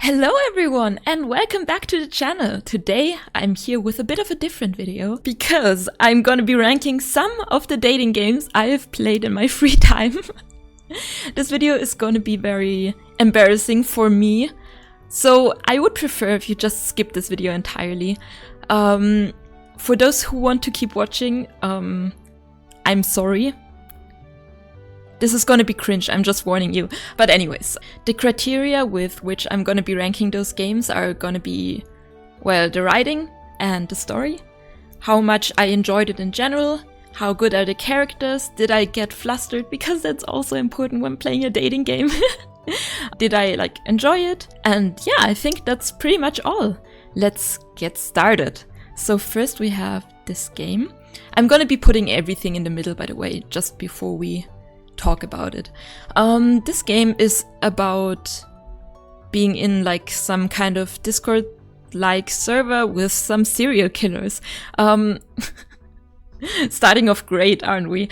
Hello everyone and welcome back to the channel. Today I'm here with a bit of a different video because I'm gonna be ranking some of the dating games I have played in my free time. This video is gonna be very embarrassing for me, so I would prefer if you just skip this video entirely. For those who want to keep watching, I'm sorry. This is gonna be cringe, I'm just warning you. But anyways, the criteria with which I'm gonna be ranking those games are gonna be, well, the writing and the story, how much I enjoyed it in general, how good are the characters, did I get flustered, because that's also important when playing a dating game. Did I enjoy it? And yeah, I think that's pretty much all. Let's get started. So first we have this game. I'm gonna be putting everything in the middle, by the way, just before we talk about it. This game is about being in some kind of Discord-like server with some serial killers. Starting off great, aren't we?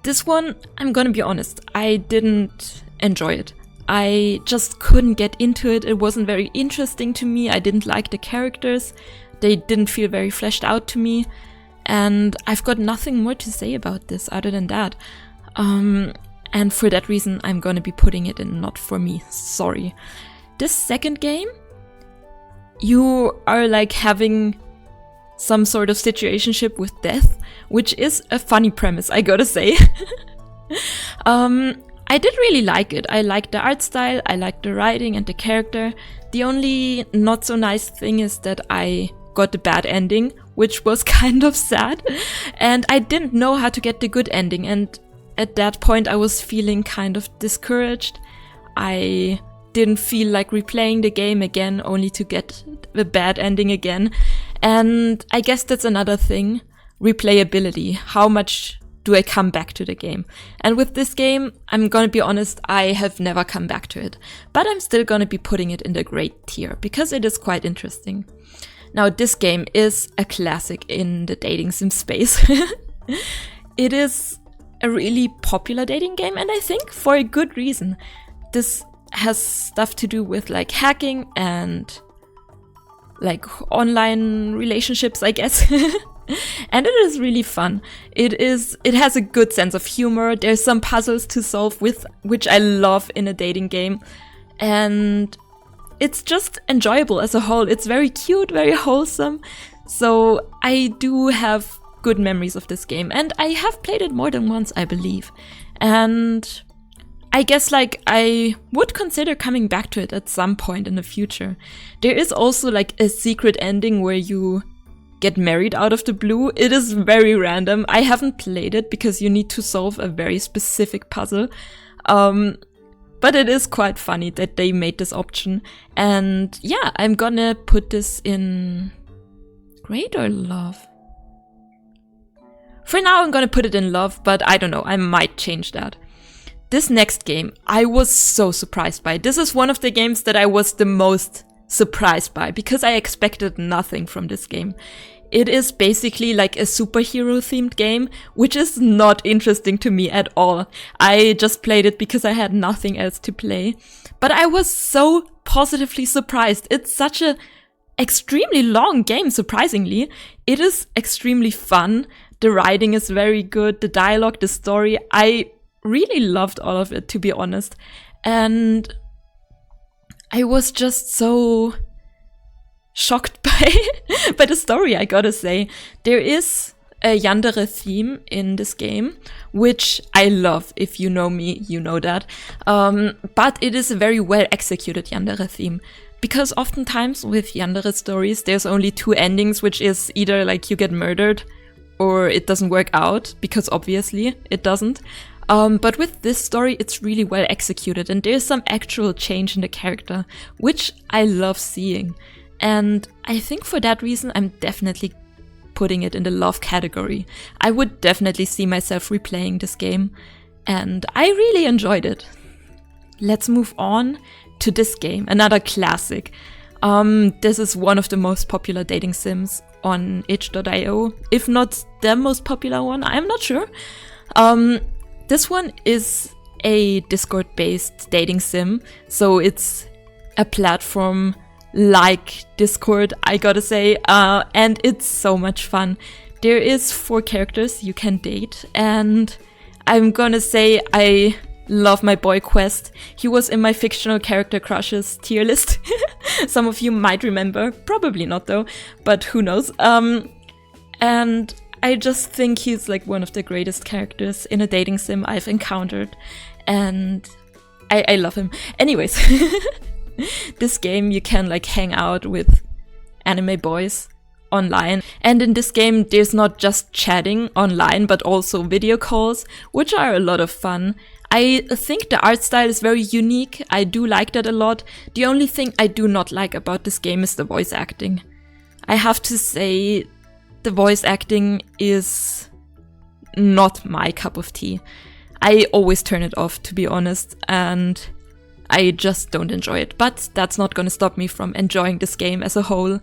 This one, I'm gonna be honest, I didn't enjoy it. I just couldn't get into it. It wasn't very interesting to me. I didn't like the characters. They didn't feel very fleshed out to me. And I've got nothing more to say about this other than that. And for that reason, I'm gonna be putting it in not for me. Sorry. This second game, you are having some sort of situationship with death, which is a funny premise, I gotta say. I did really like it. I liked the art style, I liked the writing and the character. The only not so nice thing is that I got the bad ending, which was kind of sad, and I didn't know how to get the good ending, and at that point I was feeling kind of discouraged. I didn't feel like replaying the game again only to get the bad ending again, and I guess that's another thing, replayability. How much do I come back to the game? And with this game, I'm gonna be honest, I have never come back to it, but I'm still gonna be putting it in the great tier because it is quite interesting. Now, this game is a classic in the dating sim space. It is a really popular dating game, and I think for a good reason. This has stuff to do with hacking and online relationships, I guess. And it is really fun. It has a good sense of humor. There's some puzzles to solve with, which I love in a dating game. And it's just enjoyable as a whole. It's very cute, very wholesome. So I do have good memories of this game. And I have played it more than once, I believe. And I guess I would consider coming back to it at some point in the future. There is also a secret ending where you get married out of the blue. It is very random. I haven't played it because you need to solve a very specific puzzle. But it is quite funny that they made this option. And yeah, I'm gonna put this in great or love? For now, I'm gonna put it in love, but I don't know, I might change that. This next game, I was so surprised by. This is one of the games that I was the most surprised by because I expected nothing from this game. It is basically a superhero-themed game, which is not interesting to me at all. I just played it because I had nothing else to play. But I was so positively surprised. It's such an extremely long game, surprisingly. It is extremely fun. The writing is very good. The dialogue, the story. I really loved all of it, to be honest. And I was just so shocked by the story, I gotta say. There is a yandere theme in this game, which I love. If you know me, you know that. But it is a very well executed yandere theme. Because oftentimes with yandere stories, there's only two endings, which is either you get murdered or it doesn't work out, because obviously it doesn't. But with this story, it's really well executed and there's some actual change in the character, which I love seeing. And I think for that reason, I'm definitely putting it in the love category. I would definitely see myself replaying this game, and I really enjoyed it. Let's move on to this game, another classic. This is one of the most popular dating sims on itch.io, if not the most popular one, I'm not sure. This one is a Discord-based dating sim, so it's a platform like Discord, I gotta say, and it's so much fun. There is 4 characters you can date, and I'm gonna say I love my boy Quest. He was in my fictional character crushes tier list. Some of you might remember, probably not though, but who knows. And I just think he's like one of the greatest characters in a dating sim I've encountered, and I love him. Anyways, this game you can like hang out with anime boys online, and in this game there's not just chatting online but also video calls, which are a lot of fun. I think the art style is very unique. I do like that a lot. The only thing I do not like about this game is the voice acting. I have to say the voice acting is not my cup of tea. I always turn it off, to be honest, and I just don't enjoy it. But that's not gonna stop me from enjoying this game as a whole.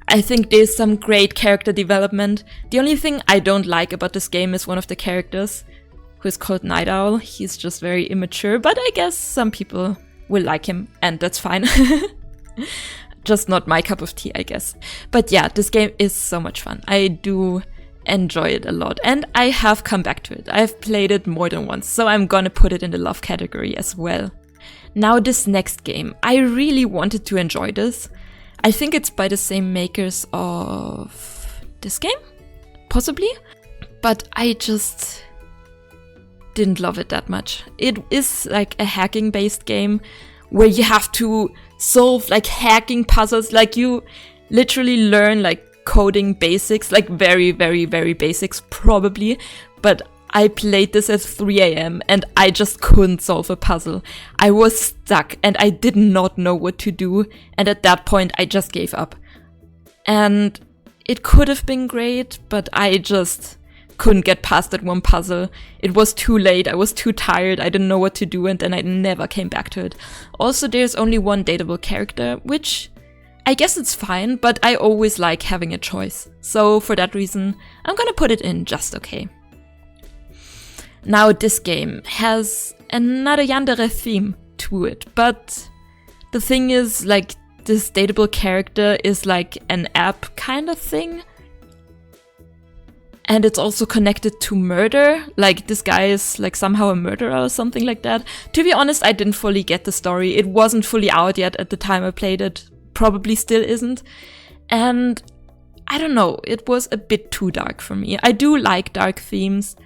I think there's some great character development. The only thing I don't like about this game is one of the characters, who is called Night Owl. He's just very immature, but I guess some people will like him, and that's fine. Just not my cup of tea, I guess. But yeah, this game is so much fun. I do enjoy it a lot, and I have come back to it. I've played it more than once, so I'm gonna put it in the love category as well. Now this next game, I really wanted to enjoy this. I think it's by the same makers of this game, possibly, but I just didn't love it that much. It is like a hacking based game where you have to solve like hacking puzzles, like you literally learn like coding basics, like very, very, very basics probably, but I played this at 3 AM and I just couldn't solve a puzzle. I was stuck and I did not know what to do, and at that point I just gave up. And it could have been great, but I just couldn't get past that one puzzle. It was too late, I was too tired, I didn't know what to do, and then I never came back to it. Also, there's only one dateable character, which I guess it's fine, but I always like having a choice. So for that reason, I'm gonna put it in just okay. Now this game has another yandere theme to it, but the thing is, like, this dateable character is like an app kind of thing. And it's also connected to murder, like this guy is like somehow a murderer or something like that. To be honest, I didn't fully get the story. It wasn't fully out yet at the time I played it. Probably still isn't. And I don't know, it was a bit too dark for me. I do like dark themes,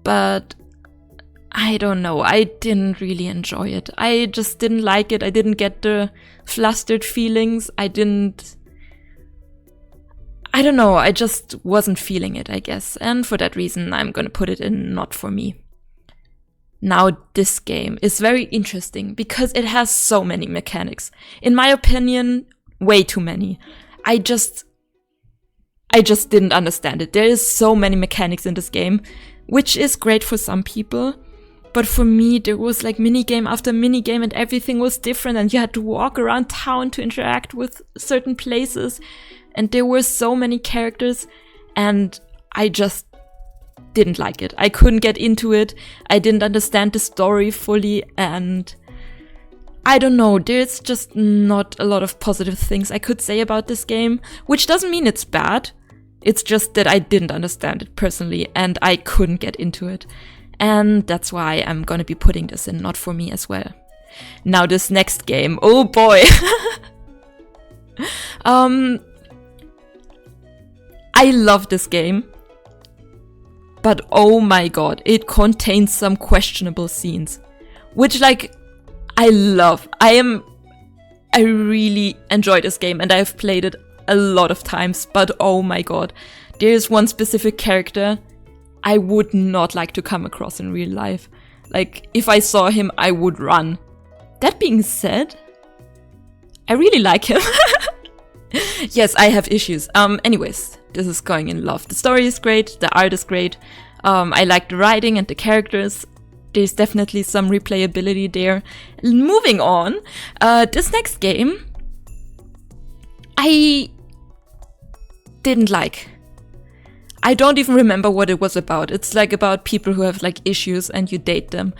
but I don't know, I didn't really enjoy it. I just didn't like it. I didn't get the flustered feelings. I don't know, I just wasn't feeling it, I guess. And for that reason, I'm gonna put it in not for me. Now, this game is very interesting because it has so many mechanics. In my opinion, way too many. I just didn't understand it. There is so many mechanics in this game, which is great for some people. But for me, there was like minigame after minigame and everything was different, and you had to walk around town to interact with certain places. And there were so many characters, and I just didn't like it. I couldn't get into it. I didn't understand the story fully, and I don't know, there's just not a lot of positive things I could say about this game, which doesn't mean it's bad. It's just that I didn't understand it personally, and I couldn't get into it. And that's why I'm gonna be putting this in not for me as well. Now this next game, oh boy! I love this game, but oh my god, it contains some questionable scenes, which like, I love. I really enjoy this game and I've played it a lot of times, but oh my god, there is one specific character I would not like to come across in real life. Like, if I saw him, I would run. That being said, I really like him. Yes, I have issues. Anyways, this is going in love. The story is great, the art is great. I like the writing and the characters. There's definitely some replayability there. Moving on, this next game, I didn't like. I don't even remember what it was about. It's like about people who have like issues and you date them.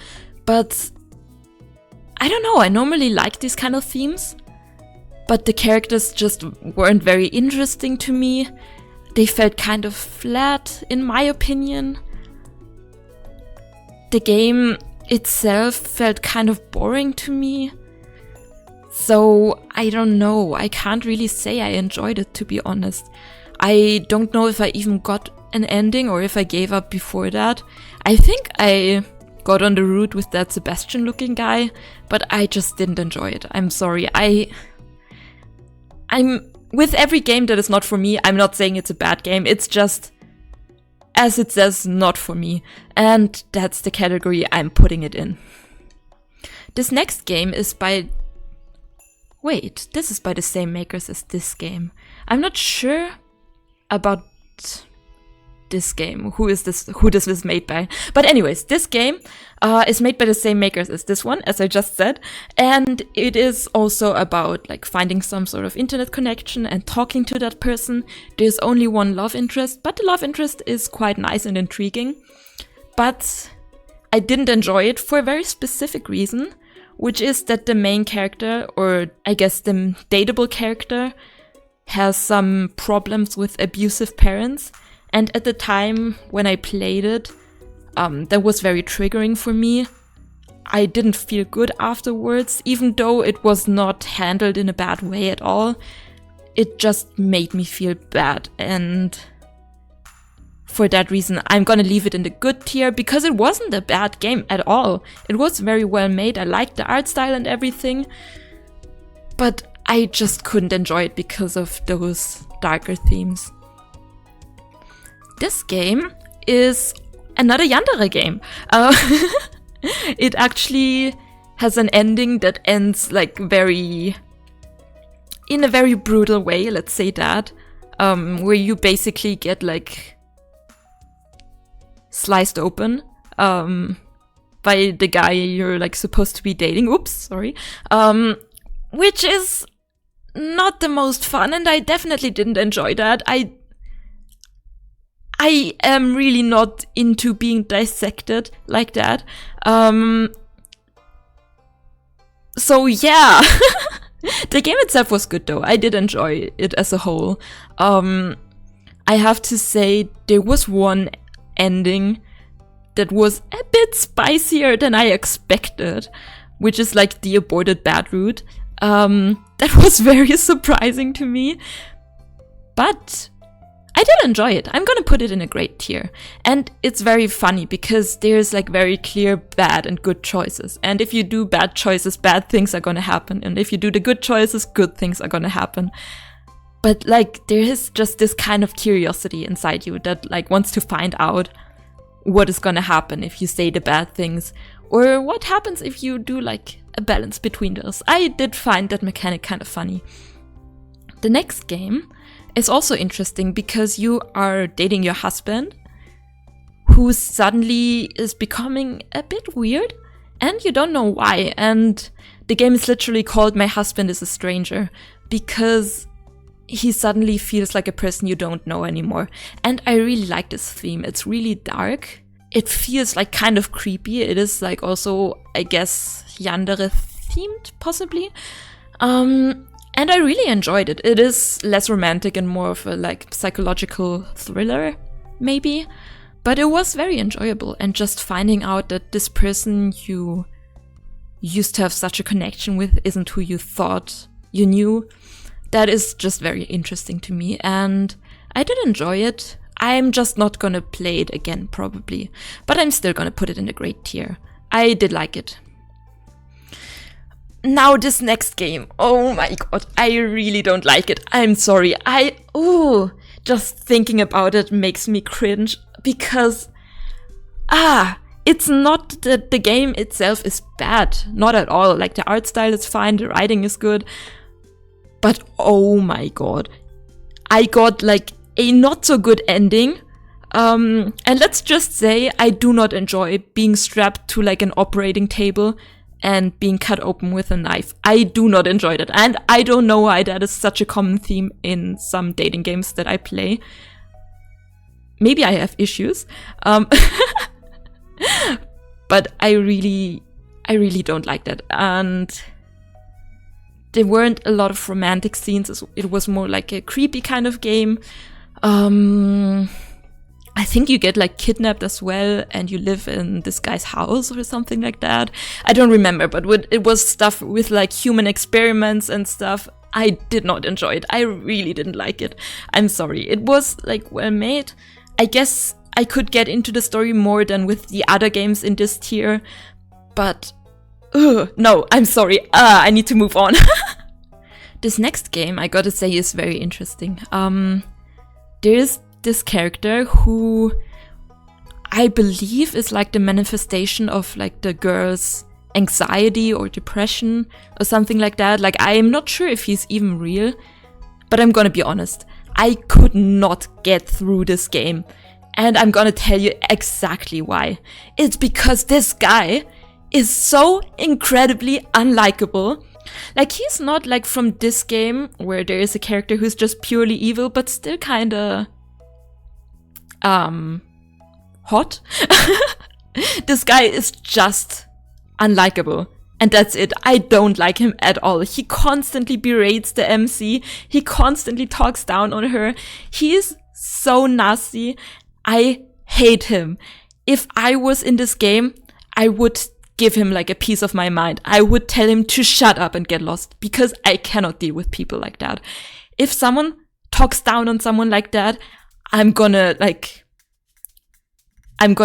But I don't know, I normally like these kind of themes, but the characters just weren't very interesting to me. They felt kind of flat, in my opinion. The game itself felt kind of boring to me. So, I don't know, I can't really say I enjoyed it, to be honest. I don't know if I even got an ending or if I gave up before that. I think I got on the route with that Sebastian looking guy, but I just didn't enjoy it. I'm sorry. I'm with every game that is not for me, I'm not saying it's a bad game. It's just, as it says, not for me. And that's the category I'm putting it in. This next game is by... Wait, this is by the same makers as this game. I'm not sure about this game, who this was made by. But anyways, this game is made by the same makers as this one, as I just said. And it is also about like finding some sort of internet connection and talking to that person. There's only one love interest, but the love interest is quite nice and intriguing. But I didn't enjoy it for a very specific reason, which is that the main character, or I guess the dateable character, has some problems with abusive parents. And at the time when I played it, that was very triggering for me. I didn't feel good afterwards, even though it was not handled in a bad way at all. It just made me feel bad, and for that reason I'm gonna leave it in the good tier, because it wasn't a bad game at all. It was very well made, I liked the art style and everything, but I just couldn't enjoy it because of those darker themes. This game is another Yandere game. It actually has an ending that ends like in a very brutal way, let's say that, where you basically get like sliced open by the guy you're like supposed to be dating. Oops, sorry. Which is not the most fun, and I definitely didn't enjoy that. I am really not into being dissected like that. So yeah, the game itself was good though. I did enjoy it as a whole. I have to say there was one ending that was a bit spicier than I expected, which is like the aborted bad route. That was very surprising to me, but I did enjoy it. I'm gonna put it in a great tier. And it's very funny because there's like very clear bad and good choices. And if you do bad choices, bad things are gonna happen. And if you do the good choices, good things are gonna happen. But like there is just this kind of curiosity inside you that like wants to find out what is gonna happen if you say the bad things, or what happens if you do like a balance between those. I did find that mechanic kind of funny. The next game is also interesting because you are dating your husband, who suddenly is becoming a bit weird, and you don't know why. And the game is literally called My Husband is a Stranger, because he suddenly feels like a person you don't know anymore. And I really like this theme. It's really dark. It feels like kind of creepy. It is like also, I guess, Yandere themed, possibly. And I really enjoyed it. It is less romantic and more of a like psychological thriller, maybe. But it was very enjoyable, and just finding out that this person you used to have such a connection with isn't who you thought you knew, that is just very interesting to me, and I did enjoy it. I'm just not gonna play it again, probably, but I'm still gonna put it in a great tier. I did like it. Now this next game, oh my god, I really don't like it. I'm sorry, just thinking about it makes me cringe, because, it's not that the game itself is bad, not at all. Like the art style is fine, the writing is good, but oh my god, I got like a not so good ending. And let's just say I do not enjoy being strapped to like an operating table and being cut open with a knife. I do not enjoy that. And I don't know why that is such a common theme in some dating games that I play. Maybe I have issues. But I really I really don't like that. And there weren't a lot of romantic scenes. It was more like a creepy kind of game. I think you get like kidnapped as well, and you live in this guy's house or something like that. I don't remember, but it was stuff with like human experiments and stuff. I did not enjoy it. I really didn't like it. I'm sorry. It was like well made. I guess I could get into the story more than with the other games in this tier, but no, I'm sorry. I need to move on. This next game, I gotta say, is very interesting. There's this character who I believe is like the manifestation of like the girl's anxiety or depression or something like that. Like, I am not sure if he's even real, but I'm gonna be honest. I could not get through this game, and I'm gonna tell you exactly why. It's because this guy is so incredibly unlikable. Like, he's not like from this game where there is a character who's just purely evil, but still kinda hot. This guy is just unlikable, and that's it. I don't like him at all. He constantly berates the MC. He constantly talks down on her. He is so nasty. I hate him. If I was in this game, I would give him like a piece of my mind. I would tell him to shut up and get lost, because I cannot deal with people like that. If someone talks down on someone like that, I'm gonna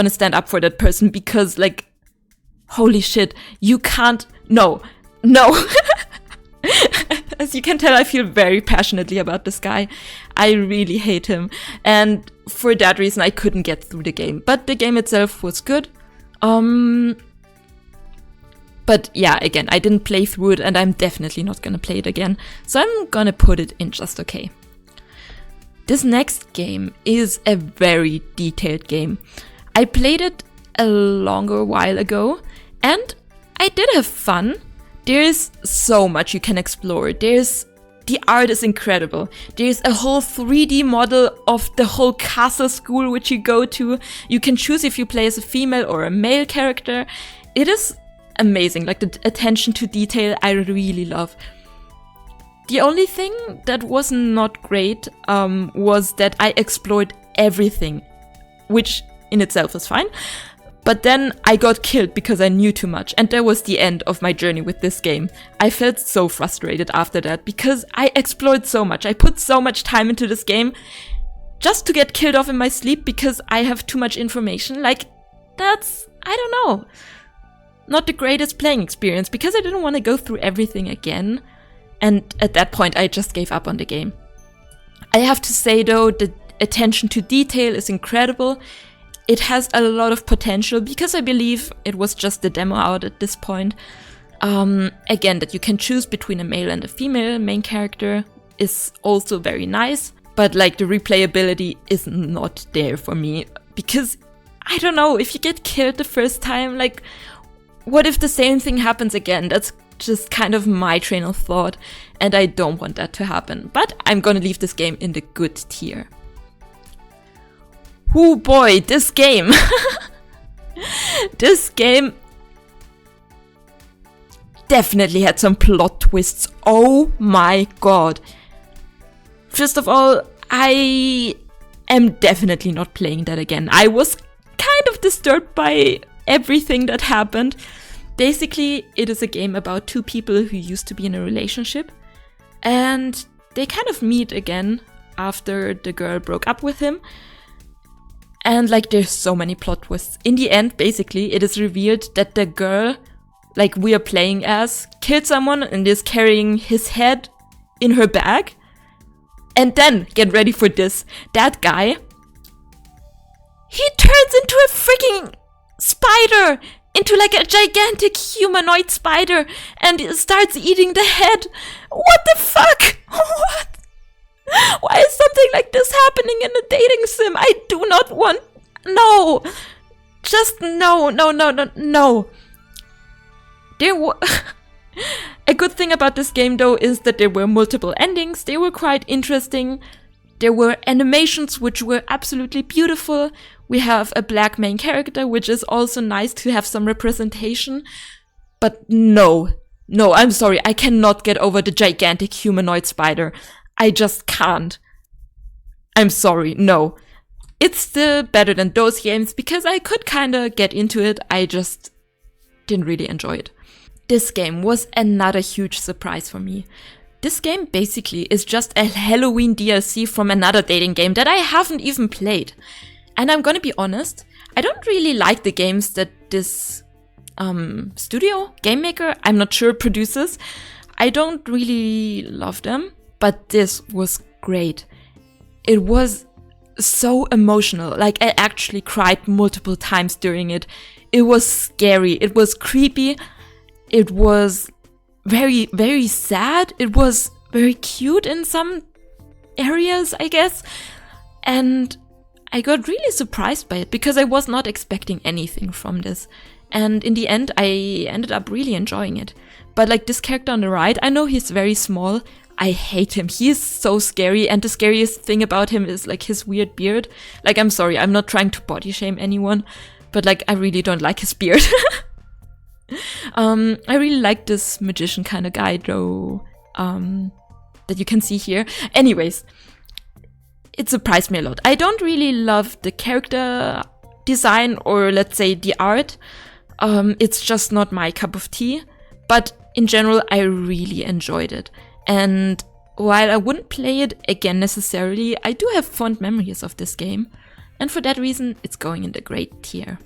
stand up for that person, because like, holy shit, you can't, no. As you can tell, I feel very passionately about this guy. I really hate him. And for that reason, I couldn't get through the game. But the game itself was good. But yeah, again, I didn't play through it, and I'm definitely not gonna play it again. So I'm gonna put it in just okay. This next game is a very detailed game. I played it a longer while ago, and I did have fun. There's so much you can explore. The art is incredible. There's a whole 3D model of the whole castle school which you go to. You can choose if you play as a female or a male character. It is amazing. Like, the attention to detail I really love. The only thing that was not great was that I explored everything, which in itself is fine. But then I got killed because I knew too much, and that was the end of my journey with this game. I felt so frustrated after that, because I explored so much. I put so much time into this game just to get killed off in my sleep because I have too much information. Like, that's, I don't know, not the greatest playing experience, because I didn't want to go through everything again. And at that point, I just gave up on the game. I have to say though, the attention to detail is incredible. It has a lot of potential, because I believe it was just the demo out at this point. Again, that you can choose between a male and a female main character is also very nice. But like, the replayability is not there for me, because I don't know, if you get killed the first time, like, what if the same thing happens again? That's just kind of my train of thought, and I don't want that to happen. But I'm gonna leave this game in the good tier. Oh boy, this game. This game definitely had some plot twists. Oh my god. First of all, I am definitely not playing that again. I was kind of disturbed by everything that happened. Basically, it is a game about two people who used to be in a relationship, and they kind of meet again after the girl broke up with him. And like, there's so many plot twists. In the end, basically, it is revealed that the girl, like we are playing as, killed someone and is carrying his head in her bag. And then, get ready for this, that guy, he turns into a freaking spider! Into like a gigantic humanoid spider, and starts eating the head. What the fuck? What? Why is something like this happening in a dating sim? I do not want... No! Just no. A good thing about this game, though, is that there were multiple endings. They were quite interesting. There were animations which were absolutely beautiful. We have a black main character, which is also nice to have some representation. But no, I'm sorry, I cannot get over the gigantic humanoid spider. I just can't. I'm sorry, no. It's still better than those games because I could kinda get into it, I just didn't really enjoy it. This game was another huge surprise for me. This game basically is just a Halloween DLC from another dating game that I haven't even played. And I'm gonna be honest, I don't really like the games that this studio, game maker, I'm not sure, produces. I don't really love them, but this was great. It was so emotional, like I actually cried multiple times during it. It was scary, it was creepy, it was very, very sad, it was very cute in some areas, I guess, and I got really surprised by it because I was not expecting anything from this. And in the end, I ended up really enjoying it. But like this character on the right, I know he's very small. I hate him. He is so scary. And the scariest thing about him is like his weird beard. Like, I'm sorry, I'm not trying to body shame anyone, but like, I really don't like his beard. I really like this magician kind of guy though, that you can see here. Anyways, it surprised me a lot. I don't really love the character design or let's say the art. It's just not my cup of tea, but in general, I really enjoyed it. And while I wouldn't play it again necessarily, I do have fond memories of this game. And for that reason, it's going in the great tier.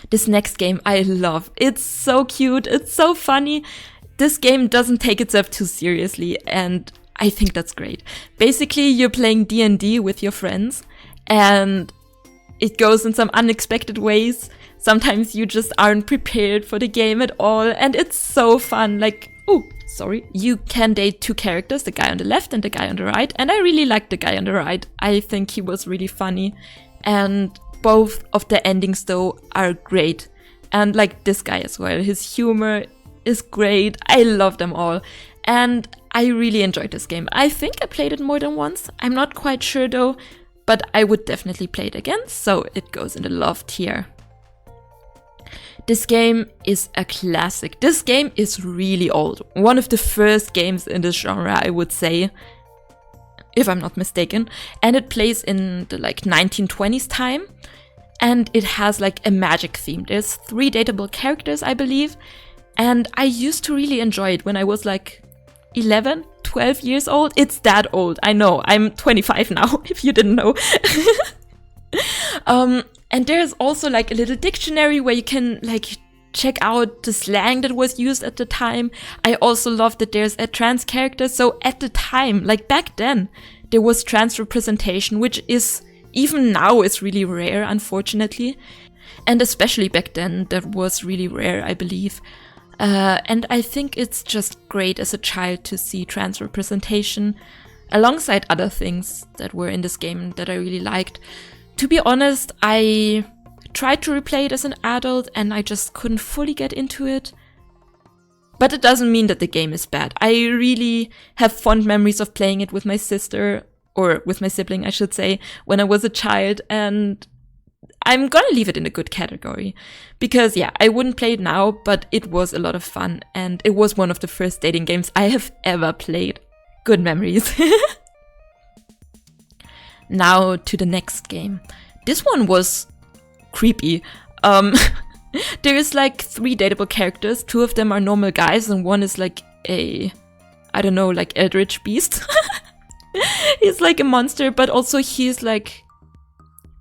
This next game I love. It's so cute, it's so funny. This game doesn't take itself too seriously, and I think that's great. Basically, you're playing D&D with your friends, and it goes in some unexpected ways. Sometimes you just aren't prepared for the game at all, and it's so fun. Like, oh, sorry. You can date two characters, the guy on the left and the guy on the right, and I really liked the guy on the right. I think he was really funny, and both of the endings though are great. And like this guy as well, his humor is great. I love them all, and I really enjoyed this game. I think I played it more than once. I'm not quite sure though, but I would definitely play it again, so it goes in the love tier. This game is a classic. This game is really old. One of the first games in this genre, I would say, if I'm not mistaken. And it plays in the like 1920s time. And it has like a magic theme. There's 3 dateable characters, I believe. And I used to really enjoy it when I was like 11, 12 years old. It's that old, I know. I'm 25 now, if you didn't know. And there's also like a little dictionary where you can like check out the slang that was used at the time. I also love that there's a trans character. So at the time, like back then, there was trans representation, which is even now is really rare, unfortunately. And especially back then, that was really rare, I believe. And I think it's just great as a child to see trans representation alongside other things that were in this game that I really liked. To be honest, I tried to replay it as an adult and I just couldn't fully get into it. But it doesn't mean that the game is bad. I really have fond memories of playing it with my sister, or with my sibling, I should say, when I was a child, and I'm gonna leave it in a good category. Because yeah, I wouldn't play it now, but it was a lot of fun, and it was one of the first dating games I have ever played. Good memories. Now to the next game. This one was creepy. There is like 3 dateable characters. 2 of them are normal guys and one is like a, I don't know, like eldritch beast. He's like a monster, but also he's like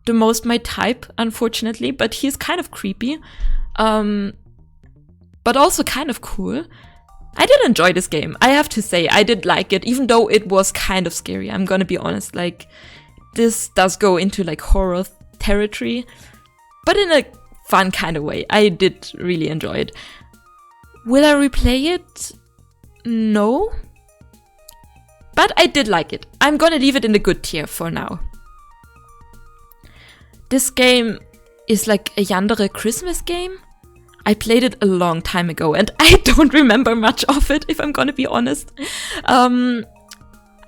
the most my type, unfortunately, but he's kind of creepy. But also kind of cool. I did enjoy this game. I have to say, I did like it, even though it was kind of scary. I'm gonna be honest, like, this does go into like horror territory, but in a fun kind of way. I did really enjoy it. Will I replay it? No. But I did like it. I'm gonna leave it in the good tier for now. This game is like a yandere Christmas game. I played it a long time ago and I don't remember much of it, if I'm gonna be honest.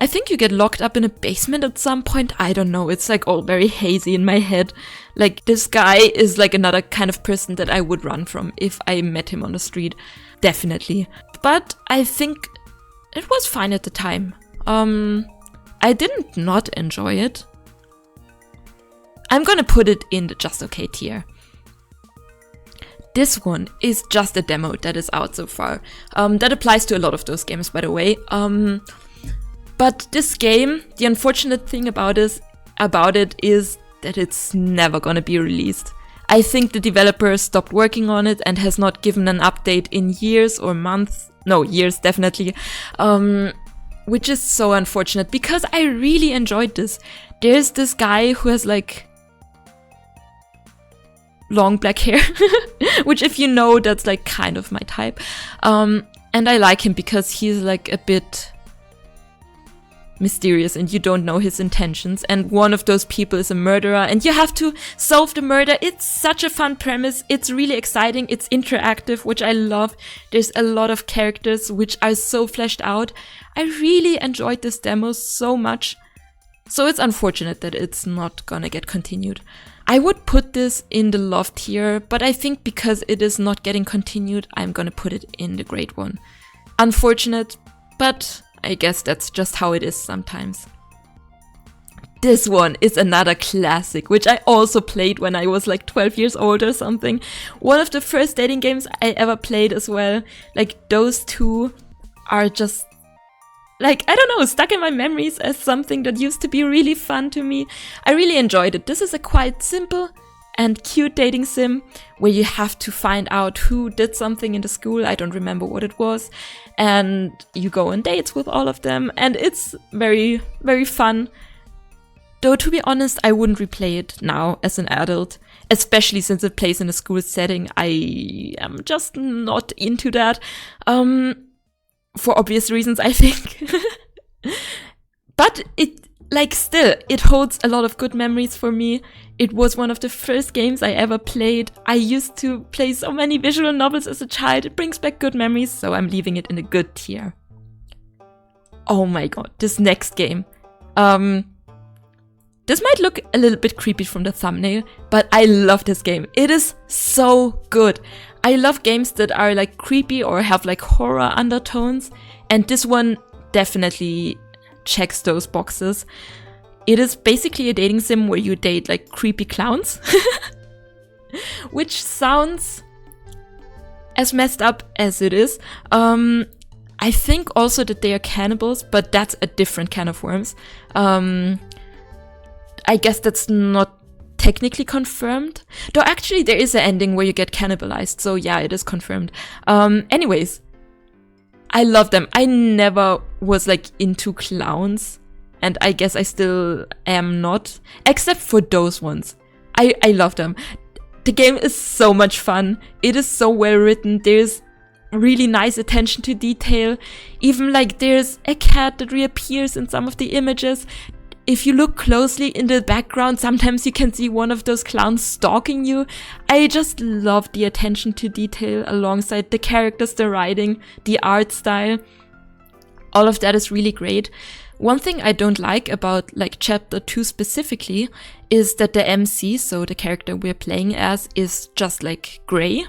I think you get locked up in a basement at some point. I don't know. It's like all very hazy in my head. Like this guy is like another kind of person that I would run from if I met him on the street. Definitely. But I think it was fine at the time. I didn't not enjoy it. I'm gonna put it in the just okay tier. This one is just a demo that is out so far. That applies to a lot of those games, by the way. But this game, the unfortunate thing about it is that it's never gonna be released. I think the developer stopped working on it and has not given an update in years or months. No, years definitely. Which is so unfortunate because I really enjoyed this. There's this guy who has like long black hair, which if you know, that's like kind of my type. And I like him because he's like a bit mysterious and you don't know his intentions, and one of those people is a murderer and you have to solve the murder. It's such a fun premise. It's really exciting. It's interactive, which I love. There's a lot of characters which are so fleshed out. I really enjoyed this demo so much. So it's unfortunate that it's not gonna get continued. I would put this in the love tier, but I think because it is not getting continued, I'm gonna put it in the great one. Unfortunate, but I guess that's just how it is sometimes. This one is another classic, which I also played when I was like 12 years old or something. One of the first dating games I ever played as well. Like those two are just, like, I don't know, stuck in my memories as something that used to be really fun to me. I really enjoyed it. This is a quite simple and cute dating sim where you have to find out who did something in the school. I don't remember what it was. And you go on dates with all of them. And it's very, very fun. Though, to be honest, I wouldn't replay it now as an adult. Especially since it plays in a school setting. I am just not into that. For obvious reasons, I think. But it holds a lot of good memories for me. It was one of the first games I ever played. I used to play so many visual novels as a child. It brings back good memories, so I'm leaving it in a good tier. Oh my god, this next game. This might look a little bit creepy from the thumbnail, but I love this game. It is so good. I love games that are like creepy or have like horror undertones, and this one definitely checks those boxes. It is basically a dating sim where you date like creepy clowns, which sounds as messed up as it is. I think also that they are cannibals, but that's a different can of worms. I guess that's not technically confirmed. Though actually there is an ending where you get cannibalized, so yeah, it is confirmed. Anyways, I love them. I never was like into clowns, and I guess I still am not, except for those ones. I love them. The game is so much fun. It is so well written. There's really nice attention to detail. Even like there's a cat that reappears in some of the images. If you look closely in the background, sometimes you can see one of those clowns stalking you. I just love the attention to detail alongside the characters, the writing, the art style. All of that is really great. One thing I don't like about like chapter 2 specifically is that the MC, so the character we're playing as, is just like gray.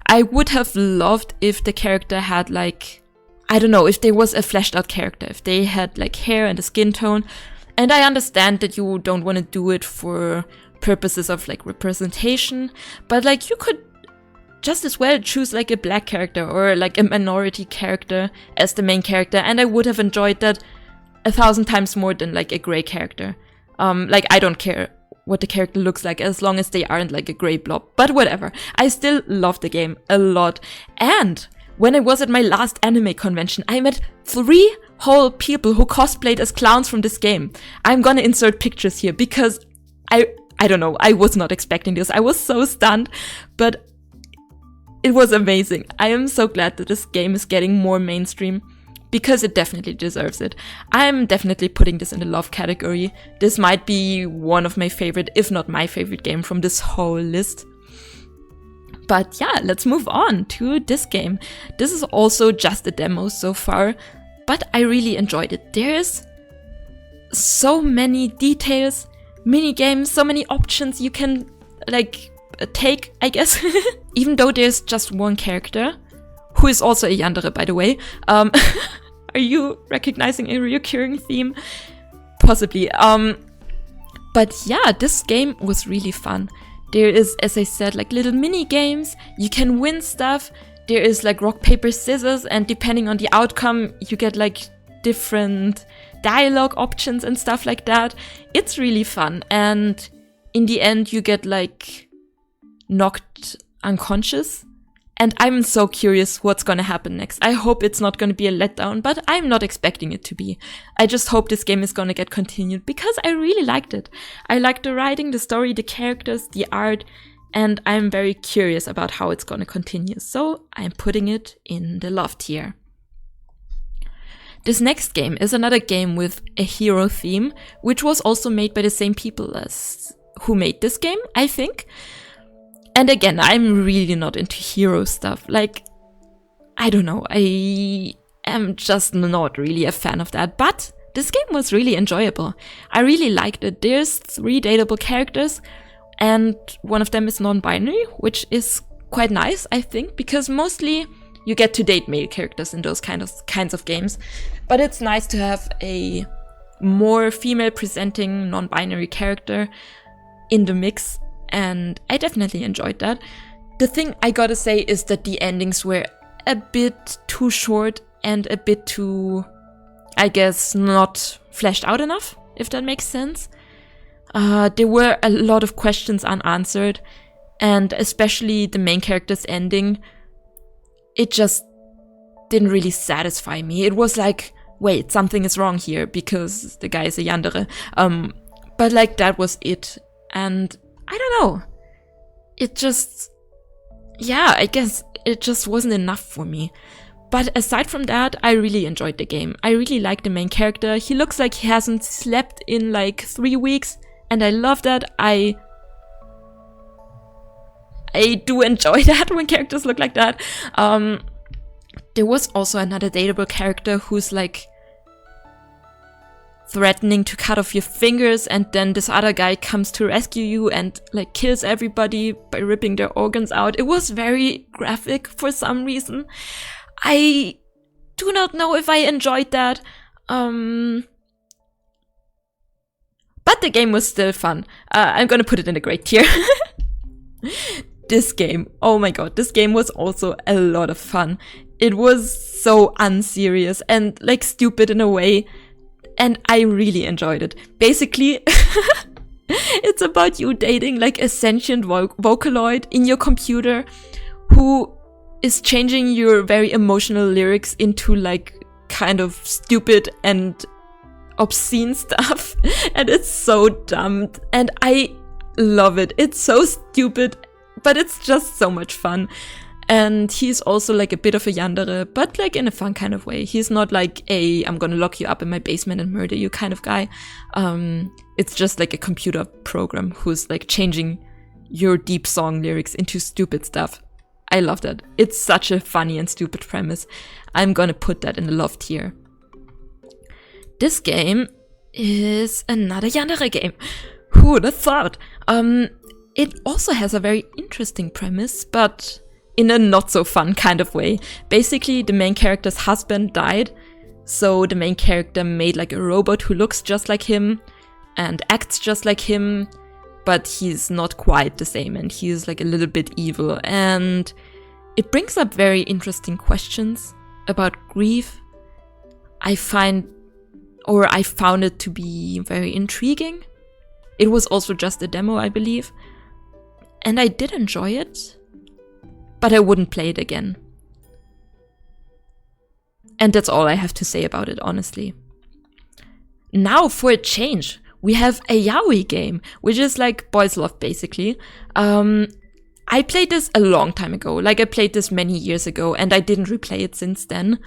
I would have loved if the character had like, I don't know, if there was a fleshed out character, if they had like hair and a skin tone. And I understand that you don't want to do it for purposes of like representation, but like you could just as well choose like a black character or like a minority character as the main character, and I would have enjoyed that 1,000 times more than like a gray character. Like I don't care what the character looks like as long as they aren't like a gray blob, but whatever. I still love the game a lot. And when I was at my last anime convention, I met 3 whole people who cosplayed as clowns from this game. I'm gonna insert pictures here because I don't know, I was not expecting this. I was so stunned, but it was amazing. I am so glad that this game is getting more mainstream because it definitely deserves it. I'm definitely putting this in the love category. This might be one of my favorite, if not my favorite game from this whole list. But yeah, let's move on to this game. This is also just a demo so far, but I really enjoyed it. There's so many details, mini games, so many options you can like take, I guess. Even though there's just one character, who is also a yandere, by the way. Are you recognizing a recurring theme? Possibly. But yeah, this game was really fun. There is, as I said, like little mini games. You can win stuff. There is like rock, paper, scissors, and depending on the outcome, you get like different dialogue options and stuff like that. It's really fun. And in the end, you get like knocked unconscious. And I'm so curious what's gonna happen next. I hope it's not gonna be a letdown, but I'm not expecting it to be. I just hope this game is gonna get continued because I really liked it. I liked the writing, the story, the characters, the art, and I'm very curious about how it's gonna continue. So I'm putting it in the love tier. This next game is another game with a hero theme, which was also made by the same people as who made this game, I think. And again, I'm really not into hero stuff. Like, I don't know, I am just not really a fan of that. But this game was really enjoyable. I really liked it. There's 3 dateable characters, and one of them is non-binary, which is quite nice, I think, because mostly you get to date male characters in those kinds of games. But it's nice to have a more female-presenting non-binary character in the mix. And I definitely enjoyed that. The thing I gotta say is that the endings were a bit too short and a bit too, I guess, not fleshed out enough, if that makes sense. There were a lot of questions unanswered, and especially the main character's ending, it just didn't really satisfy me. It was like, wait, something is wrong here because the guy is a yandere. But like that was it. And I don't know. It just, yeah, I guess it just wasn't enough for me. But aside from that, I really enjoyed the game. I really like the main character. He looks like he hasn't slept in like 3 weeks, and I love that. I do enjoy that when characters look like that. There was also another dateable character who's like threatening to cut off your fingers, and then this other guy comes to rescue you and like kills everybody by ripping their organs out. It was very graphic for some reason. I do not know if I enjoyed that. But the game was still fun. I'm gonna put it in a great tier. This game, oh my god, this game was also a lot of fun. It was so unserious and like stupid in a way. And I really enjoyed it. Basically, it's about you dating like a sentient Vocaloid in your computer who is changing your very emotional lyrics into like kind of stupid and obscene stuff. And it's so dumb. And I love it. It's so stupid, but it's just so much fun. And he's also like a bit of a yandere, but like in a fun kind of way. He's not like a I'm gonna lock you up in my basement and murder you kind of guy. It's just like a computer program who's like changing your deep song lyrics into stupid stuff. I love that. It's such a funny and stupid premise. I'm gonna put that in the love tier. This game is another yandere game. Who would have thought? It also has a very interesting premise, but in a not so fun kind of way. Basically, the main character's husband died, so the main character made like a robot who looks just like him and acts just like him, but he's not quite the same and he's like a little bit evil. And it brings up very interesting questions about grief. I found it to be very intriguing. It was also just a demo, I believe. And I did enjoy it, but I wouldn't play it again. And that's all I have to say about it, honestly. Now, for a change, we have a yaoi game, which is like boys' love, basically. I played this a long time ago. Like, I played this many years ago, and I didn't replay it since then.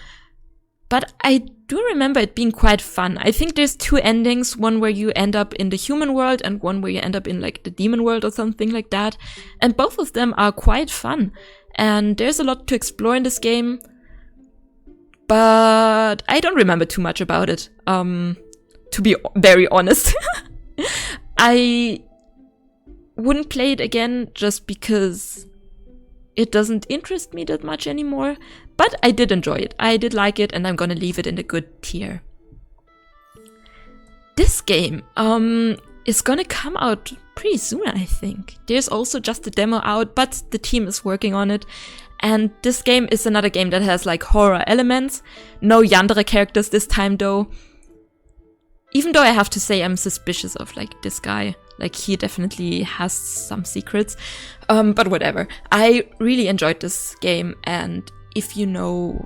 But I do remember it being quite fun. I think there's 2 endings, one where you end up in the human world and one where you end up in like the demon world or something like that. And both of them are quite fun. And there's a lot to explore in this game. But I don't remember too much about it, to to be very honest. I wouldn't play it again just because it doesn't interest me that much anymore, but I did enjoy it. I did like it, and I'm gonna leave it in the good tier. This game is gonna come out pretty soon, I think. There's also just a demo out, but the team is working on it. And this game is another game that has like horror elements. No yandere characters this time though. Even though I have to say I'm suspicious of like this guy. Like he definitely has some secrets. But whatever. I really enjoyed this game, and if you know,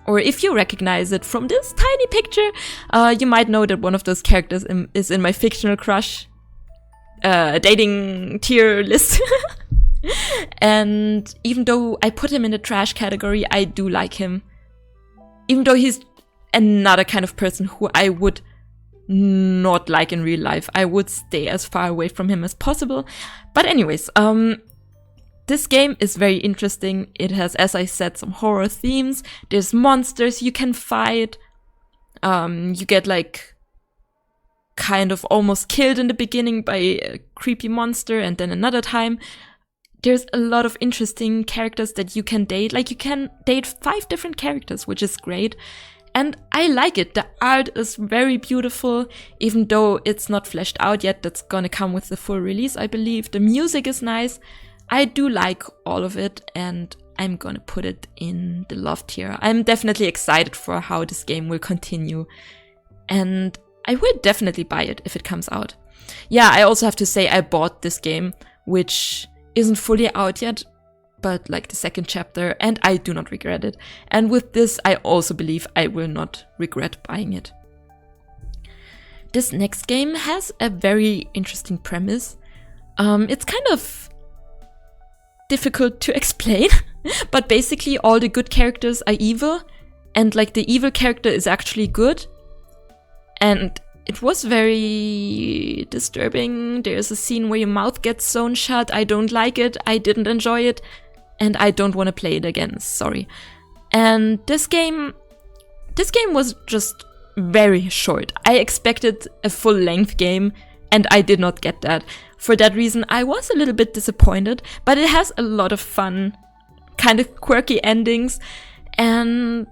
or if you recognize it from this tiny picture, you might know that one of those characters is in my fictional crush dating tier list. And even though I put him in the trash category, I do like him. Even though he's another kind of person who I would not like in real life. I would stay as far away from him as possible. But anyways, this game is very interesting. It has, as I said, some horror themes. There's monsters you can fight. You get like kind of almost killed in the beginning by a creepy monster, and then another time. There's a lot of interesting characters that you can date. Like you can date 5 different characters, which is great. And I like it. The art is very beautiful, even though it's not fleshed out yet. That's gonna come with the full release, I believe. The music is nice. I do like all of it, and I'm gonna put it in the love tier. I'm definitely excited for how this game will continue. And I will definitely buy it if it comes out. Yeah, I also have to say I bought this game, which isn't fully out yet, but like the second chapter, and I do not regret it. And with this, I also believe I will not regret buying it. This next game has a very interesting premise. It's kind of difficult to explain, but basically all the good characters are evil, and like the evil character is actually good. And it was very disturbing. There's a scene where your mouth gets sewn shut. I don't like it. I didn't enjoy it. And I don't want to play it again. Sorry. And this game was just very short. I expected a full-length game, and I did not get that. For that reason, I was a little bit disappointed. But it has a lot of fun, kind of quirky endings. And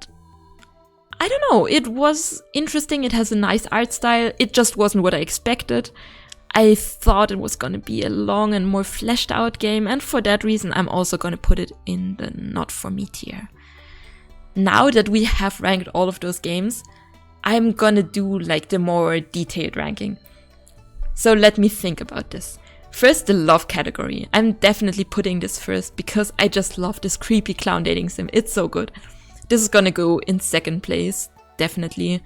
I don't know, it was interesting, it has a nice art style, it just wasn't what I expected. I thought it was gonna be a long and more fleshed out game, and for that reason I'm also gonna put it in the not for me tier. Now that we have ranked all of those games, I'm gonna do like the more detailed ranking. So let me think about this. First, the love category. I'm definitely putting this first because I just love this creepy clown dating sim, it's so good. This is gonna go in second place, definitely.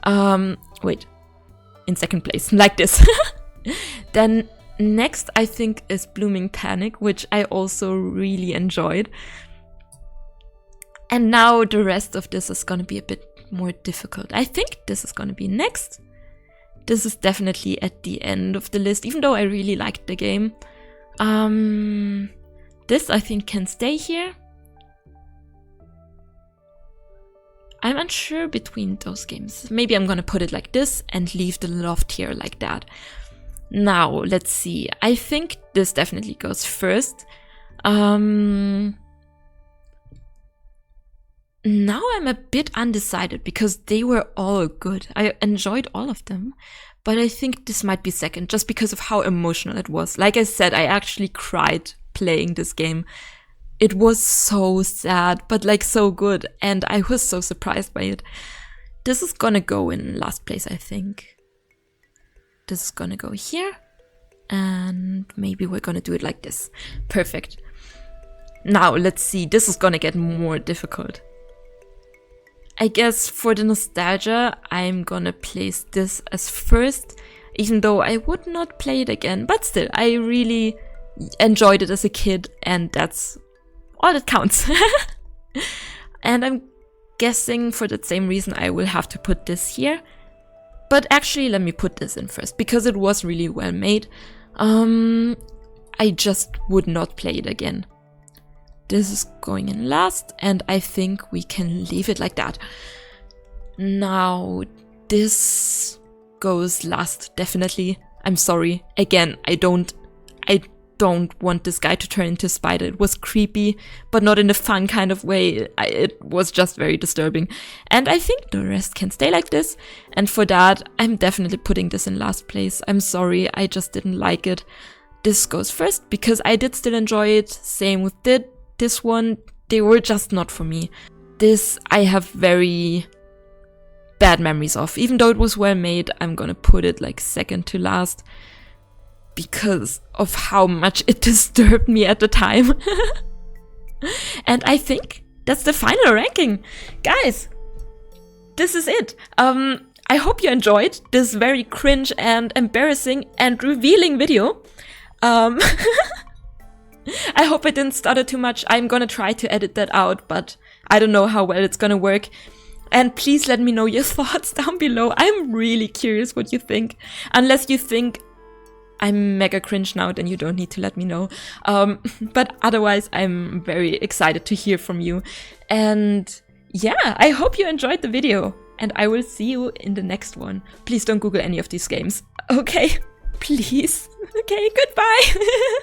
Wait, in second place, like this. Then next, I think, is Blooming Panic, which I also really enjoyed. And now the rest of this is gonna be a bit more difficult. I think this is gonna be next. This is definitely at the end of the list, even though I really liked the game. This, I think, can stay here. I'm unsure between those games. Maybe I'm gonna put it like this and leave the love tier like that. Now, let's see. I think this definitely goes first. Now I'm a bit undecided because they were all good. I enjoyed all of them. But I think this might be second just because of how emotional it was. Like I said, I actually cried playing this game. It was so sad, but like so good, and I was so surprised by it. This is gonna go in last place, I think. This is gonna go here, and maybe we're gonna do it like this. Perfect. Now, let's see, this is gonna get more difficult. I guess for the nostalgia, I'm gonna place this as first, even though I would not play it again, but still, I really enjoyed it as a kid, and that's all that counts. And I'm guessing for that same reason I will have to put this here. But actually let me put this in first because it was really well made. I just would not play it again. This is going in last, and I think we can leave it like that. Now this goes last, definitely. I'm sorry. Again, I don't want this guy to turn into a spider. It was creepy, but not in a fun kind of way. It was just very disturbing. And I think the rest can stay like this. And for that, I'm definitely putting this in last place. I'm sorry, I just didn't like it. This goes first because I did still enjoy it. Same with this one. They were just not for me. This I have very bad memories of. Even though it was well made, I'm gonna put it like second to last because of how much it disturbed me at the time. And I think that's the final ranking. Guys, this is it. I hope you enjoyed this very cringe and embarrassing and revealing video. I hope I didn't stutter too much. I'm gonna try to edit that out, but I don't know how well it's gonna work. And please let me know your thoughts down below. I'm really curious what you think. Unless you think I'm mega cringe now, then you don't need to let me know. But otherwise, I'm very excited to hear from you. And yeah, I hope you enjoyed the video. And I will see you in the next one. Please don't Google any of these games. Okay? Please. Okay, goodbye.